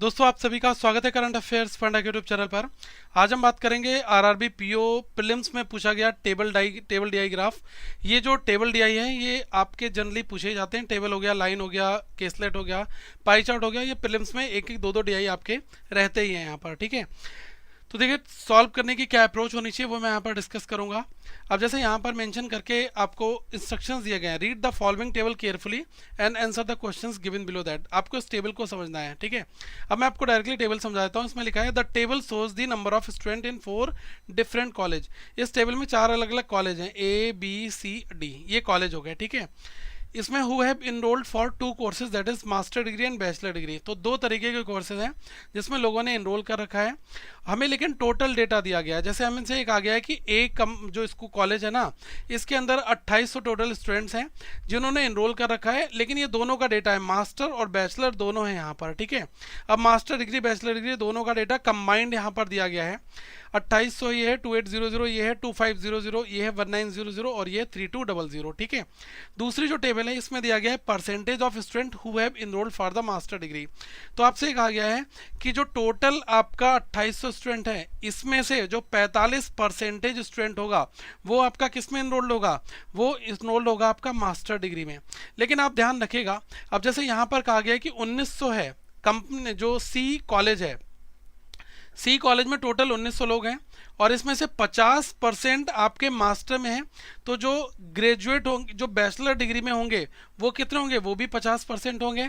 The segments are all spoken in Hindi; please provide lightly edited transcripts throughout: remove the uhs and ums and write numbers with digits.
दोस्तों आप सभी का स्वागत है करंट अफेयर्स फंडा के यूट्यूब चैनल पर। आज हम बात करेंगे आरआरबी पीओ प्रीलिम्स में पूछा गया टेबल डीआई ग्राफ। ये जो टेबल डीआई है ये आपके जनरली पूछे जाते हैं। टेबल हो गया, लाइन हो गया, केसलेट हो गया, पाई चार्ट हो गया। ये प्रीलिम्स में एक एक दो दो डीआई आपके रहते ही हैं यहाँ पर, ठीक है। तो देखिए सॉल्व करने की क्या अप्रोच होनी चाहिए वो मैं यहाँ पर डिस्कस करूंगा। अब जैसे यहाँ पर मेंशन करके आपको इंस्ट्रक्शंस दिए गए हैं, read the following table carefully and answer the questions given below that. आपको इस टेबल को समझना है, ठीक है। अब मैं आपको डायरेक्टली टेबल समझा देता हूँ। इसमें लिखा है the table shows the number of student in 4 different college. इस टेबल में 4 अलग अलग कॉलेज हैं, A B C D, ये कॉलेज हो गए, ठीक है। इसमें who have enrolled for 2 courses that is master degree and bachelor degree. तो 2 तरीके के कोर्सेज हैं जिसमें लोगों ने इनरोल कर रखा है। हमें लेकिन टोटल डेटा दिया गया है। जैसे हमें से एक आ गया है कि एक जो इसको कॉलेज है ना, इसके अंदर 2800 टोटल स्टूडेंट्स हैं जिन्होंने इनरोल कर रखा है। लेकिन ये दोनों का डेटा है, मास्टर और बैचलर दोनों है यहाँ पर, ठीक है। अब मास्टर डिग्री बैचलर डिग्री दोनों का डेटा कंबाइंड यहाँ पर दिया गया है। 2800 ये है, 2800 ये है, 2500 ये है, 1900 और ये 3200, ठीक है। दूसरी जो टेबल है इसमें दिया गया है percentage of student who have enrolled for the master degree. तो आपसे कहा गया है कि जो टोटल आपका 2800 स्टूडेंट है इसमें से जो 45% स्टूडेंट होगा वो आपका किस में इनरोल्ड होगा, वो इनरोल्ड होगा आपका मास्टर डिग्री में। लेकिन आप ध्यान रखिएगा, अब जैसे यहाँ पर कहा गया है कि 1900 है, कंपनी जो सी कॉलेज है, सी कॉलेज में टोटल 1900 लोग हैं और इसमें से 50% आपके मास्टर में हैं। तो जो ग्रेजुएट होंगे, जो बैचलर डिग्री में होंगे वो कितने होंगे, वो भी 50% होंगे।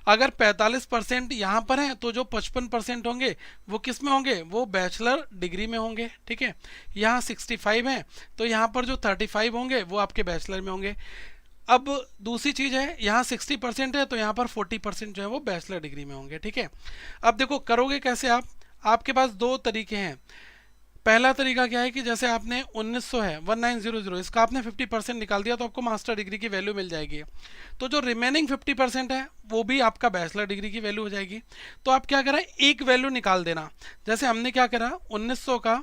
अगर 45% यहाँ पर हैं तो जो 55% होंगे वो किस में होंगे, वो बैचलर डिग्री में होंगे, ठीक है। यहाँ 65 हैं तो यहाँ पर जो 35 होंगे वो आपके बैचलर में होंगे। अब दूसरी चीज़ है, यहाँ 60% है तो यहाँ पर 40% जो है वो बैचलर डिग्री में होंगे, ठीक है। अब देखो करोगे कैसे आप, आपके पास 2 तरीके हैं। पहला तरीका क्या है कि जैसे आपने 1900 है, 1900, इसका आपने 50% निकाल दिया तो आपको मास्टर डिग्री की वैल्यू मिल जाएगी। तो जो रिमेनिंग 50% है वो भी आपका बैचलर डिग्री की वैल्यू हो जाएगी। तो आप क्या करें, एक वैल्यू निकाल देना। जैसे हमने क्या करा, 1900 का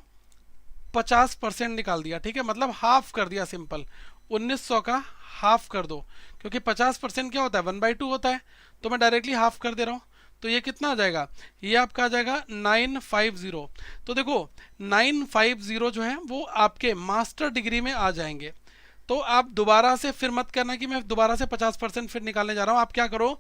50% निकाल दिया, ठीक है, मतलब हाफ कर दिया, सिंपल 1900 का हाफ कर दो, क्योंकि 50% क्या होता है, 1/2 होता है। तो मैं डायरेक्टली हाफ कर दे रहा हूँ। तो ये कितना आ जाएगा, ये आपका आ जाएगा 950। तो देखो 950 जो है वो आपके मास्टर डिग्री में आ जाएंगे। तो आप दोबारा से फिर मत करना कि मैं दोबारा से 50% फिर निकालने जा रहा हूँ। आप क्या करो,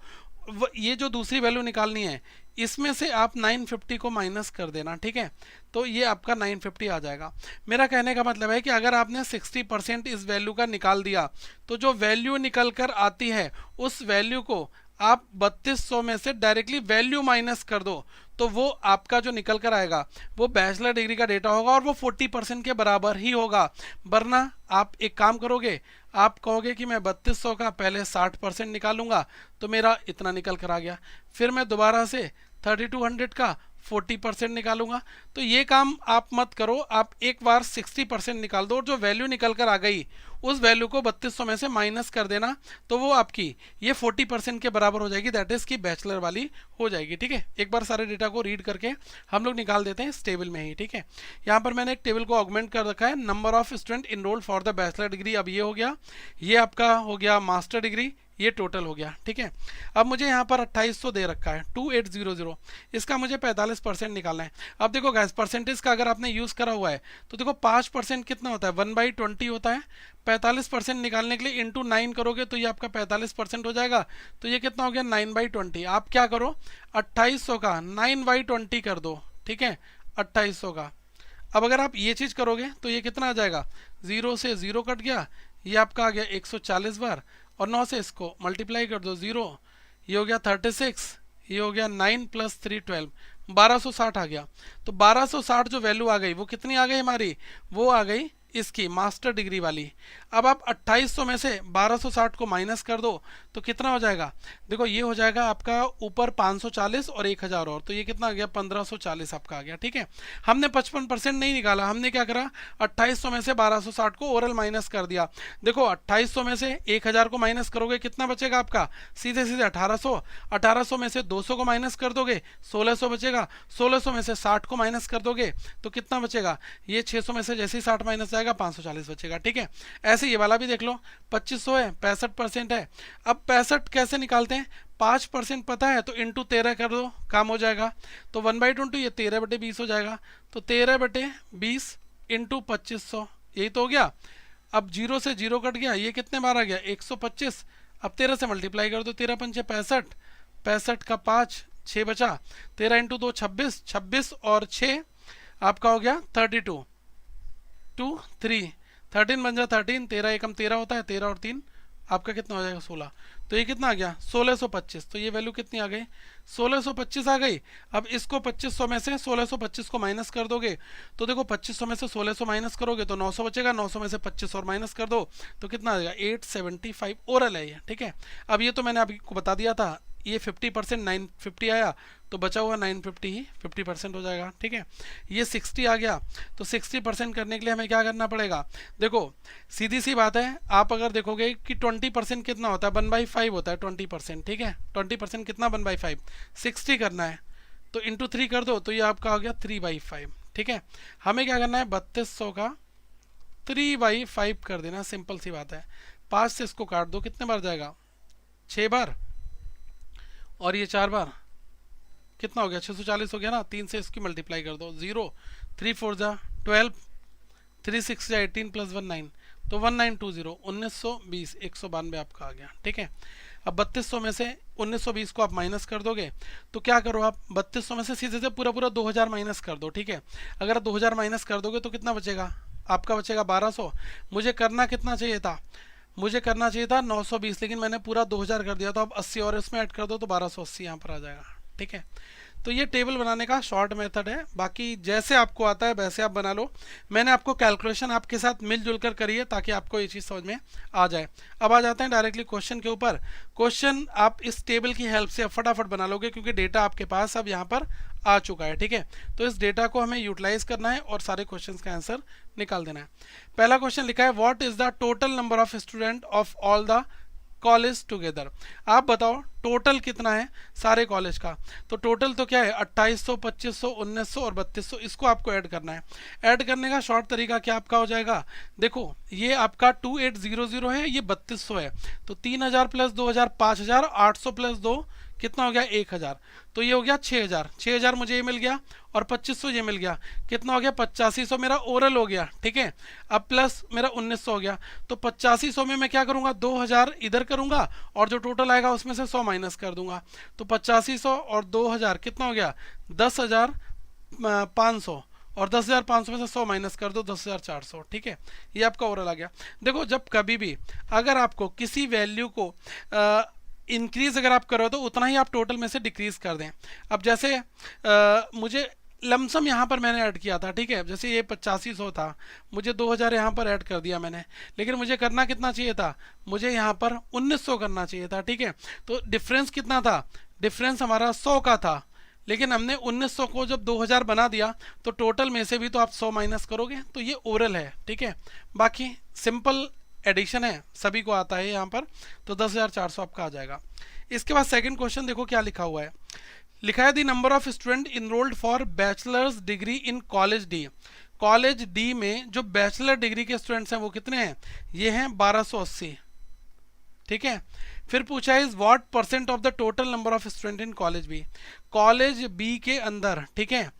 ये जो दूसरी वैल्यू निकालनी है इसमें से आप 950 को माइनस कर देना, ठीक है। तो ये आपका 950 आ जाएगा। मेरा कहने का मतलब है कि अगर आपने 60% इस वैल्यू का निकाल दिया तो जो वैल्यू निकल कर आती है उस वैल्यू को आप 3200 में से डायरेक्टली वैल्यू माइनस कर दो तो वो आपका जो निकल कर आएगा वो बैचलर डिग्री का डेटा होगा और वो 40% के बराबर ही होगा। वरना आप एक काम करोगे, आप कहोगे कि मैं 3200 का पहले 60% निकालूंगा तो मेरा इतना निकल कर आ गया, फिर मैं दोबारा से 3200 का 40% निकालूंगा। तो ये काम आप मत करो, आप एक बार 60% निकाल दो और जो वैल्यू निकल कर आ गई उस वैल्यू को 3200 में से माइनस कर देना तो वो आपकी ये 40% के बराबर हो जाएगी, दैट इज की बैचलर वाली हो जाएगी, ठीक है। एक बार सारे डेटा को रीड करके हम लोग निकाल देते हैं इस टेबल में ही, ठीक है। यहाँ पर मैंने एक टेबल को ऑगमेंट कर रखा है, number of student enrolled for the bachelor degree. अब ये हो गया, ये आपका हो गया मास्टर डिग्री, ये टोटल हो गया, ठीक है। अब मुझे यहाँ पर 2800 दे रखा है, 2800, इसका मुझे 45% निकालना है। अब देखो गैस, परसेंटेज का अगर आपने यूज़ करा हुआ है तो देखो 5% कितना होता है, 1/20 होता है। 45% निकालने के लिए इंटू 9 करोगे तो ये आपका 45% हो जाएगा। तो ये कितना हो गया, 9/20। आप क्या करो, 2800 का 9/20 कर दो, ठीक है, 2800 का। अब अगर आप ये चीज़ करोगे तो ये कितना आ जाएगा, 0 से 0 कट गया, ये आपका आ गया 140 बार और 9 से इसको मल्टीप्लाई कर दो 0, ये हो गया 36, ये हो गया 9 + 3 12, 1260 आ गया। तो 1260 जो वैल्यू आ गई वो कितनी आ गई हमारी, वो आ गई इसकी मास्टर डिग्री वाली। अब आप 2800 में से 1260 को माइनस कर दो तो कितना हो जाएगा, देखो ये हो जाएगा आपका ऊपर 540 और 1000 और, तो ये कितना आ गया, 1540 आपका आ गया, ठीक है। हमने 55% नहीं निकाला, हमने क्या करा, 2800 में से 1260 को ओरल माइनस कर दिया। देखो 2800 में से 1000 को माइनस करोगे कितना बचेगा आपका, सीधे सीधे 1800। 1800 में से 200 को माइनस कर दोगे 1600 बचेगा। 1600 में से 60 को माइनस कर दोगे तो कितना बचेगा, ये 600 में से जैसे ही 60 माइनस जाएगा 540 बचेगा, ठीक है। ऐसे ये वाला भी देख लो, 2500 है, 65% है। अब अब 65 कैसे निकालते हैं, 5% पता है तो इंटू 13 कर दो, काम हो जाएगा। तो 1/20 ये 13/20 हो जाएगा। तो 13/20 इंटू 2500, यही तो हो गया। अब 0 से 0 कट गया, ये कितने बार आ गया 125। अब 13 से मल्टीप्लाई कर दो, 13 पंचे 65, 65 का 5, 6 बचा, 13 इंटू 2 26, 26 और 6 आपका हो गया 32, 2 3 13 बन जा 13, 13 एकम 13 होता है, 13 और 3 आपका कितना हो जाएगा 16। तो ये कितना आ गया 1625। तो ये वैल्यू कितनी आ गई 1625 आ गई। अब इसको 2500 में से 1625 को माइनस कर दोगे तो देखो 2500 में से 1600 माइनस करोगे तो 900 बचेगा, 900 में से 25 और माइनस कर दो तो कितना आ जाएगा 875 ओरल है ये, ठीक है। अब ये तो मैंने आपको बता दिया था, ये 50% 950 आया तो बचा हुआ 950 ही 50% हो जाएगा, ठीक है। ये 60 आ गया तो 60% करने के लिए हमें क्या करना पड़ेगा, देखो सीधी सी बात है, आप अगर देखोगे कि 20% कितना होता है 1/5 होता है 20%, ठीक है। 20% कितना 1/5, 60 करना है तो इंटू 3 कर दो तो ये आपका हो गया 3/5, ठीक है। हमें क्या करना है 3200 का 3/5 कर देना, सिंपल सी बात है। 5 से इसको काट दो, कितने बार जाएगा 6 बार, और ये 4 बार कितना हो गया 640 हो गया ना। 3 से इसकी मल्टीप्लाई कर दो, 0 3 4 जा 12, 3 6 जा 18 प्लस 1 9, तो 1920 1920 192 आपका आ गया, ठीक है। अब 3200 में से 1920 को आप माइनस कर दोगे तो क्या करो आप 3200 में से सीधे से पूरा पूरा 2000 माइनस कर दो, ठीक है। अगर 2000 माइनस कर दोगे तो कितना बचेगा आपका, बचेगा 1200। मुझे करना कितना चाहिए था, मुझे करना चाहिए था 920, लेकिन मैंने पूरा 2000 कर दिया। तो अब 80 और इसमें ऐड कर दो तो 1280 यहाँ पर आ जाएगा, ठीक है। तो ये टेबल बनाने का शॉर्ट मेथड है, बाकी जैसे आपको आता है वैसे आप बना लो। मैंने आपको कैलकुलेशन आपके साथ मिलजुल कर करी है ताकि आपको ये चीज़ समझ में आ जाए। अब आ जाते हैं डायरेक्टली क्वेश्चन के ऊपर। क्वेश्चन आप इस टेबल की हेल्प से फटाफट बना लोगे क्योंकि डेटा आपके पास अब यहाँ पर आ चुका है, ठीक है। तो इस डेटा को हमें यूटिलाइज करना है और सारे क्वेश्चंस का आंसर निकाल देना है। पहला क्वेश्चन लिखा है what is the total number of student of all the college together. आप बताओ टोटल कितना है सारे कॉलेज का। तो टोटल तो क्या है 2800, 2500, 1900 और 3200, इसको आपको ऐड करना है। ऐड करने का शॉर्ट तरीका क्या आपका हो जाएगा, देखो ये आपका 2800 है, ये 3200 है, तो 3000 प्लस 2000 5000, 800 प्लस 2 कितना हो गया 1000, तो ये हो गया 6000। 6000 मुझे ये मिल गया और 2500 ये मिल गया, कितना हो गया 8500 मेरा ओरल हो गया, ठीक है। अब प्लस मेरा 1900 हो गया, तो 8500 में मैं क्या करूंगा 2000 इधर करूंगा और जो टोटल आएगा उसमें से 100 माइनस कर दूंगा। तो 8500 और 2000 कितना हो गया 10,500, और 10,500 में से 100 माइनस कर दो 10,400, ठीक है। ये आपका ओरल आ गया। देखो जब कभी भी अगर आपको किसी वैल्यू को इंक्रीज अगर आप करो तो उतना ही आप टोटल में से डिक्रीज कर दें। अब जैसे मुझे लमसम यहाँ पर मैंने ऐड किया था, ठीक है। जैसे ये 8500 था, मुझे 2000 यहाँ पर ऐड कर दिया मैंने, लेकिन मुझे करना कितना चाहिए था, मुझे यहाँ पर 1900 करना चाहिए था, ठीक है। तो डिफरेंस कितना था, डिफरेंस हमारा 100 का था, लेकिन हमने 1900 को जब 2000 बना दिया तो टोटल में से भी तो आप 100 माइनस करोगे, तो ये ओरल है, ठीक है। बाकी सिंपल एडिशन है, सभी को आता है यहाँ पर, तो 10,400 आपका आ जाएगा। इसके बाद सेकंड क्वेश्चन देखो क्या लिखा हुआ है। लिखा है the number of student enrolled for bachelors degree in college D. College D में जो बैचलर डिग्री के स्टूडेंट्स हैं वो कितने हैं, ये हैं 1280, ठीक है। फिर पूछा है is what percent of the total number of student in college B. College B के अंदर, ठीक है,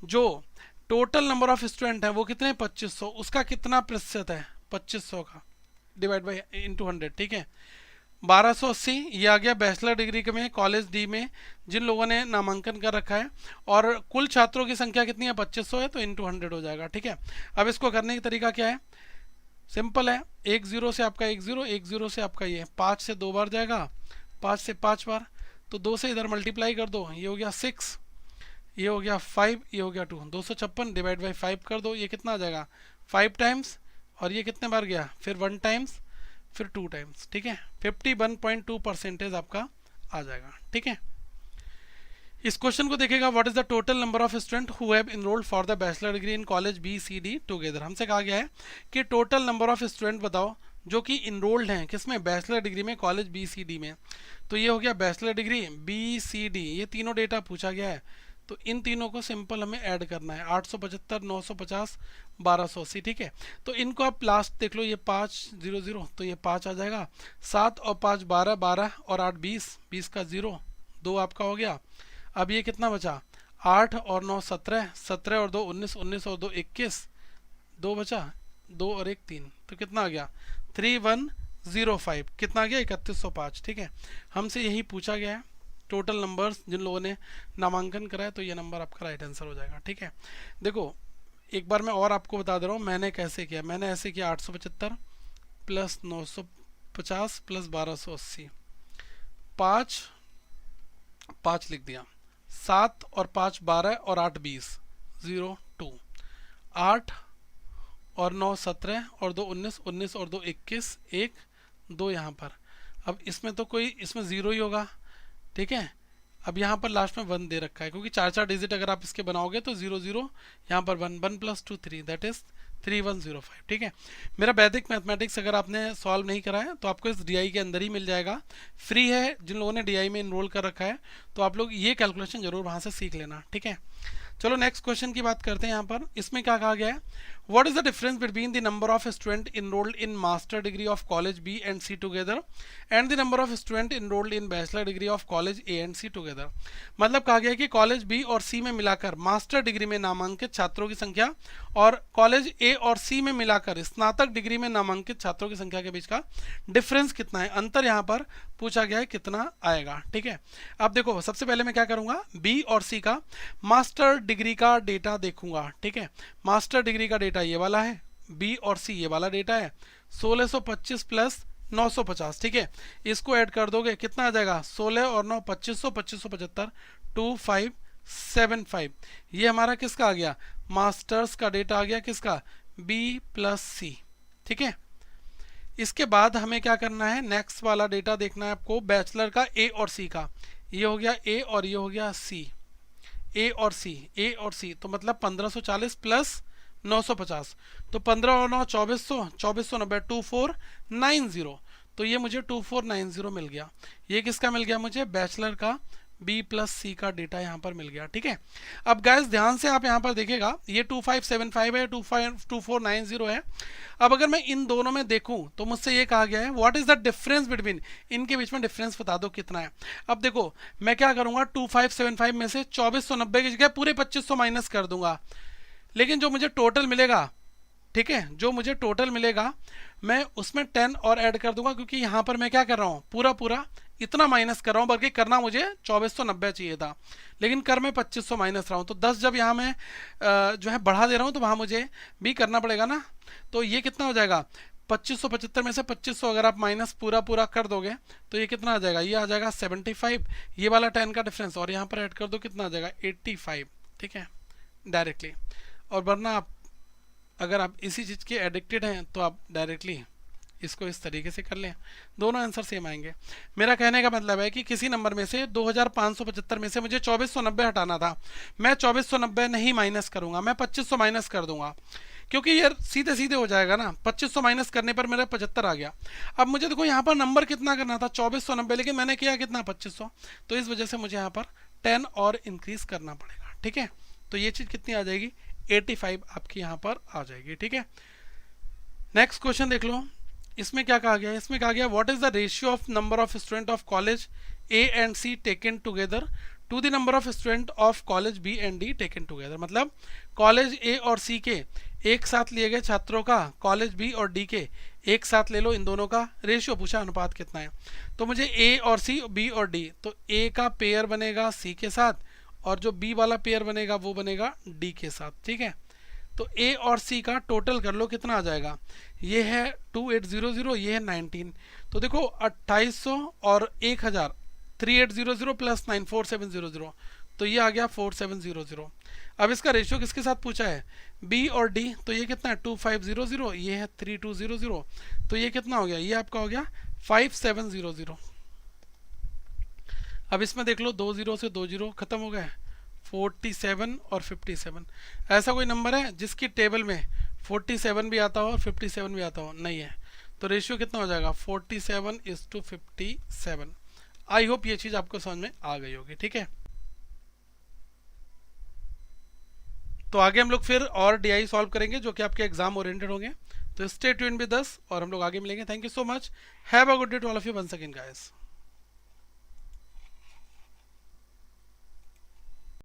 जो टोटल नंबर ऑफ स्टूडेंट है वो कितने 2500, उसका कितना प्रतिशत है 2500 का डिवाइड बाई इंटू 100, ठीक है। 1280 ये आ गया बैचलर डिग्री के में कॉलेज डी में जिन लोगों ने नामांकन कर रखा है, और कुल छात्रों की संख्या कितनी है 2500 है, तो इंटू 100 हो जाएगा, ठीक है। अब इसको करने का तरीका क्या है, सिंपल है, 10 से आपका 10 से आपका ये 5 से 2 बार जाएगा, 5 से 5 बार, तो 2 से इधर मल्टीप्लाई कर दो, ये हो गया 6, ये हो गया 5, ये हो गया 2, 256 डिवाइड बाई 5 कर दो, ये कितना आ जाएगा 5 टाइम्स, और ये कितने बार गया फिर 1 टाइम्स, फिर 2 टाइम्स, ठीक है। 51.2% आपका आ जाएगा, ठीक है। इस क्वेश्चन को देखेगा what is the total number of student who have enrolled for the bachelor degree in college B C D together. हमसे कहा गया है कि टोटल नंबर ऑफ स्टूडेंट बताओ जो कि इनरोल्ड हैं किसमें, बैचलर डिग्री में कॉलेज बी सी डी में। तो ये हो गया bachelor degree B C D, ये तीनों डेटा पूछा गया है, तो इन तीनों को सिंपल हमें ऐड करना है, 875, 950, 1280, ठीक है। तो इनको आप लास्ट देख लो, ये 500, तो ये 5 आ जाएगा, 7 और 5 12, 12 और 8 20, 20 का 0, 2 आपका हो गया। अब ये कितना बचा, 8 और 9 17, 17 और 2 19, 19 और 2 21, 2 बचा, 2 और 1 3, तो कितना आ गया 3105, कितना आ गया 3105, ठीक है। हमसे यही पूछा गया है टोटल नंबर्स जिन लोगों ने नामांकन कराया, तो ये नंबर आपका राइट आंसर हो जाएगा, ठीक है। देखो एक बार मैं और आपको बता दे रहा हूँ मैंने कैसे किया। मैंने ऐसे किया 875 प्लस 950 प्लस 1280, 5 5 लिख दिया, 7 और 5 12 और 8 20, 0 2, 8 और 9 17 और 2 19, 19 और 2 21, 1 2 यहाँ पर। अब इसमें तो कोई, इसमें 0 ही होगा, ठीक है। अब यहाँ पर लास्ट में 1 दे रखा है, क्योंकि 4 डिजिट अगर आप इसके बनाओगे तो 0 0, यहाँ पर 1, 1 प्लस 2 3, दैट इज 3105, ठीक है। मेरा वैदिक मैथमेटिक्स अगर आपने सॉल्व नहीं करा है तो आपको इस डीआई के अंदर ही मिल जाएगा, फ्री है। जिन लोगों ने डीआई में इनरोल कर रखा है तो आप लोग ये कैलकुलेशन जरूर वहाँ से सीख लेना, ठीक है। चलो नेक्स्ट क्वेश्चन की बात करते हैं। यहाँ पर इसमें क्या कहा गया है, what is the difference between the number of student enrolled in master degree of college B and C together and the number of student enrolled in bachelor degree of college A and C together. मतलब कहा गया है कि कॉलेज बी और सी में मिलाकर मास्टर डिग्री में नामांकित छात्रों की संख्या और कॉलेज ए और सी में मिलाकर स्नातक डिग्री में नामांकित छात्रों की संख्या के बीच का डिफरेंस कितना है, अंतर यहाँ पर पूछा गया है कितना आएगा, ठीक है। अब देखो सबसे पहले मैं क्या करूंगा, बी और सी का मास्टर डिग्री का डेटा देखूंगा, ठीक है। मास्टर डिग्री का डेटा ये वाला है, बी और सी ये वाला डेटा है, 1625 प्लस 950, ठीक है। इसको ऐड कर दोगे कितना आ जाएगा, 16 और 9 2500, 2575, 2575। ये हमारा किसका आ गया, मास्टर्स का डेटा आ गया, किसका, बी प्लस सी, ठीक है। इसके बाद हमें क्या करना है, नेक्स्ट वाला डेटा देखना है आपको बैचलर का ए और सी का। ये हो गया ए और ये हो गया सी, ए और सी, ए और सी, तो मतलब 1540 प्लस 950, तो 15 और 9 2400, 2490, 2490, तो ये मुझे 2490 मिल गया। ये किसका मिल गया मुझे, बैचलर का बी प्लस सी का डेटा यहाँ पर मिल गया, ठीक है। अब गाइस ध्यान से आप यहाँ पर देखिएगा, ये 2575 है, 2490 है। अब अगर मैं इन दोनों में देखूं तो मुझसे ये कहा गया है what is the difference between, इनके बीच में डिफरेंस बता दो कितना है। अब देखो मैं क्या करूंगा, 2575 में से 2490 की जगह पूरे 2500 माइनस कर दूंगा, लेकिन जो मुझे टोटल मिलेगा, ठीक है, जो मुझे टोटल मिलेगा मैं उसमें 10 और ऐड कर दूंगा, क्योंकि यहां पर मैं क्या कर रहा हूं, पूरा पूरा इतना माइनस कर रहा हूं, बल्कि करना मुझे 2490 चाहिए था, लेकिन कर मैं 2500 माइनस रहा हूं। तो 10 जब यहां मैं जो है बढ़ा दे रहा हूं तो वहां मुझे भी करना पड़ेगा ना। तो ये कितना हो जाएगा, 2575 में से 2500 अगर आप माइनस पूरा पूरा कर दोगे तो ये कितना आ जाएगा, ये आ जाएगा 75, ये वाला 10 का डिफरेंस, और यहाँ पर ऐड कर दो कितना आ जाएगा 85, ठीक है, डायरेक्टली। और वरना आप अगर आप इसी चीज़ के एडिक्टेड हैं तो आप डायरेक्टली इसको इस तरीके से कर लें, दोनों आंसर सेम आएंगे। मेरा कहने का मतलब है कि किसी नंबर में से 2575 में से मुझे 2490 हटाना था, मैं 2490 नहीं माइनस करूंगा, मैं 2500 माइनस कर दूंगा, क्योंकि ये सीधे सीधे हो जाएगा ना। 2500 माइनस करने पर मेरा 75 आ गया। अब मुझे देखो यहाँ पर नंबर कितना करना था 2490, लेकिन मैंने किया कितना 2500, तो इस वजह से मुझे यहाँ पर 10 और इंक्रीज करना पड़ेगा, ठीक है। तो ये चीज़ कितनी आ जाएगी, 85 आपकी यहाँ पर आ जाएगी, ठीक है। नेक्स्ट क्वेश्चन देख लो, इसमें क्या कहा गया है, इसमें कहा गया what is the ratio of number of student of college A and C taken together to the number of student of college B and D taken together. मतलब कॉलेज ए और सी के एक साथ लिए गए छात्रों का कॉलेज बी और डी के एक साथ ले लो, इन दोनों का रेशियो पूछा, अनुपात कितना है। तो मुझे ए और सी, बी और डी, तो ए का पेयर बनेगा सी के साथ और जो बी वाला पेयर बनेगा वो बनेगा डी के साथ, ठीक है। तो ए और सी का टोटल कर लो कितना आ जाएगा, ये है 2800, ये है 19, तो देखो 2800 और 1000, 3800 प्लस 94700, तो ये आ गया 4700। अब इसका रेशियो किसके साथ पूछा है, बी और डी, तो ये कितना है 2500, ये है 3200, तो ये कितना हो गया, ये आपका हो गया 5700। अब इसमें देख लो 2 0 से 2 0 खत्म हो गए, 47 और 57। ऐसा कोई नंबर है जिसकी टेबल में 47 भी आता हो और 57 भी आता हो, नहीं है। तो रेशियो कितना हो जाएगा 47:57। आई होप ये चीज़ आपको समझ में आ गई होगी, ठीक है। तो आगे हम लोग फिर और डीआई सॉल्व करेंगे जो कि आपके एग्जाम ओरिएंटेड होंगे। तो स्टे ट्यून्ड विद अस और हम लोग आगे मिलेंगे। Thank you so much. Have a good day to all of you once again guys.